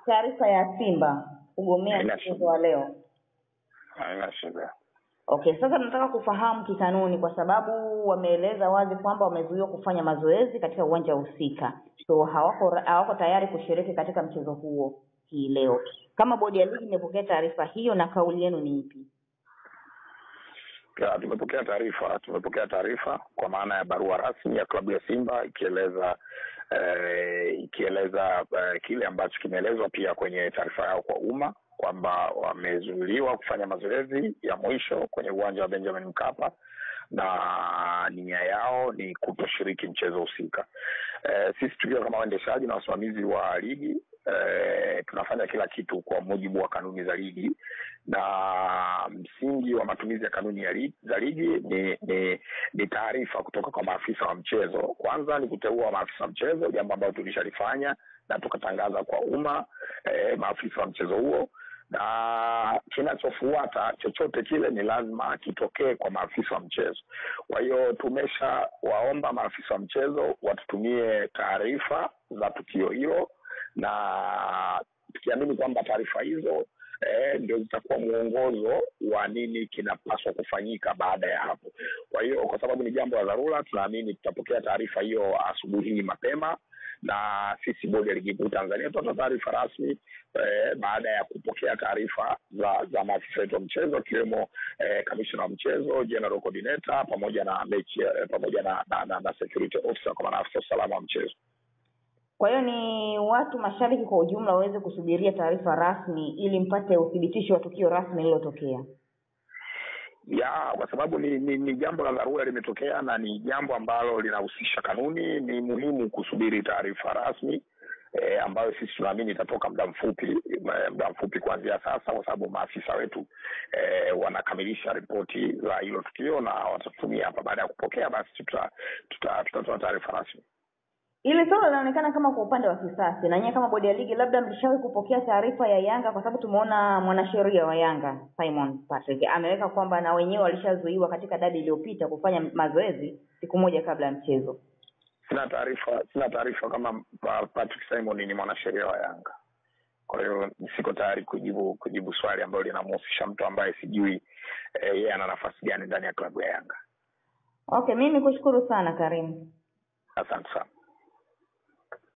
taarifa ya Simba kugomea mchezo wa leo. Haina shida. Okay, sasa tunataka kufahamu kikanuni kwa sababu wameeleza wazi kwamba wamezuiwa kufanya mazoezi katika uwanja husika. So hawako tayari kushiriki katika mchezo huo hii leo. Kama bodi ya ligi imepokea taarifa hiyo na kauli yenu ni ipi? Tumepokea taarifa kwa maana ya barua rasmi ya klabu ya Simba ikieleza kile ambacho kimeelezwa pia kwenye taarifa yao kwa umma kwamba wamezuiliwa kufanya mazoezi ya mwisho kwenye uwanja wa Benjamin Mkapa na nia yao ni kutoshiriki mchezo husika. Sisi tukiwa kama waendeshaji na wasimamizi wa ligi tunafanya kila kitu kwa mujibu wa kanuni za ligi, na msingi wa matumizi ya kanuni za ligi ni taarifa kutoka kwa maafisa wa mchezo. Kwanza ni kuteua maafisa wa mchezo, jambo ambalo tulishalifanya na tukatangaza kwa umma maafisa wa mchezo huo, na kinachofuata chochote kile ni lazima kitokee kwa maafisa wa mchezo. Kwa hiyo tumeshawaomba maafisa wa mchezo watutumie taarifa za tukio hilo, na tukiamini kwamba taarifa hizo ndio zitakuwa mwongozo wa nini kinapaswa kufanyika baada ya hapo. Kwa hiyo kwa sababu ni jambo la dharura, tunaamini tutapokea taarifa hiyo asubuhi mapema, na sisi bodi ya ligi kuu Tanzania tutatoa taarifa rasmi baada ya kupokea taarifa za maafisa wetu wa mchezo ikiwemo commissioner wa mchezo, general coordinator pamoja na security officer kwa maana afisa usalama wa mchezo. Kwa hiyo ni watu mashabiki kwa ujumla waweze kusubiria taarifa rasmi ili mpate uthibitisho wa tukio rasmi lililotokea. Kwa sababu ni jambo la dharura limetokea na ni jambo ambalo linahusisha kanuni, ni muhimu kusubiri taarifa rasmi ambayo sisi tunaamini itatoka muda mfupi kuanzia sasa, kwa sababu maafisa wetu wanakamilisha ripoti za hilo tukio na watatumia hapa. Baada ya kupokea basi tutatoa taarifa rasmi. Ile swala linaonekana kama kwa upande wa kisasi, na nyinyi kama bodi ya ligi labda mlishawahi kupokea taarifa ya Yanga, kwa sababu tumeona mwanasheria wa Yanga Simon Patrick ameweka kwamba na wenyewe walishazuiwa katika dabi iliyopita kufanya mazoezi siku moja kabla ya mchezo. Sina taarifa kama Patrick Simon ni mwanasheria wa Yanga. Kwa hiyo siko tayari kujibu swali ambalo linamhusisha mtu ambaye sijui yeye ana nafasi gani ndani ya klabu ya Yanga. Okay, mimi nikushukuru sana Karim. Asante sana.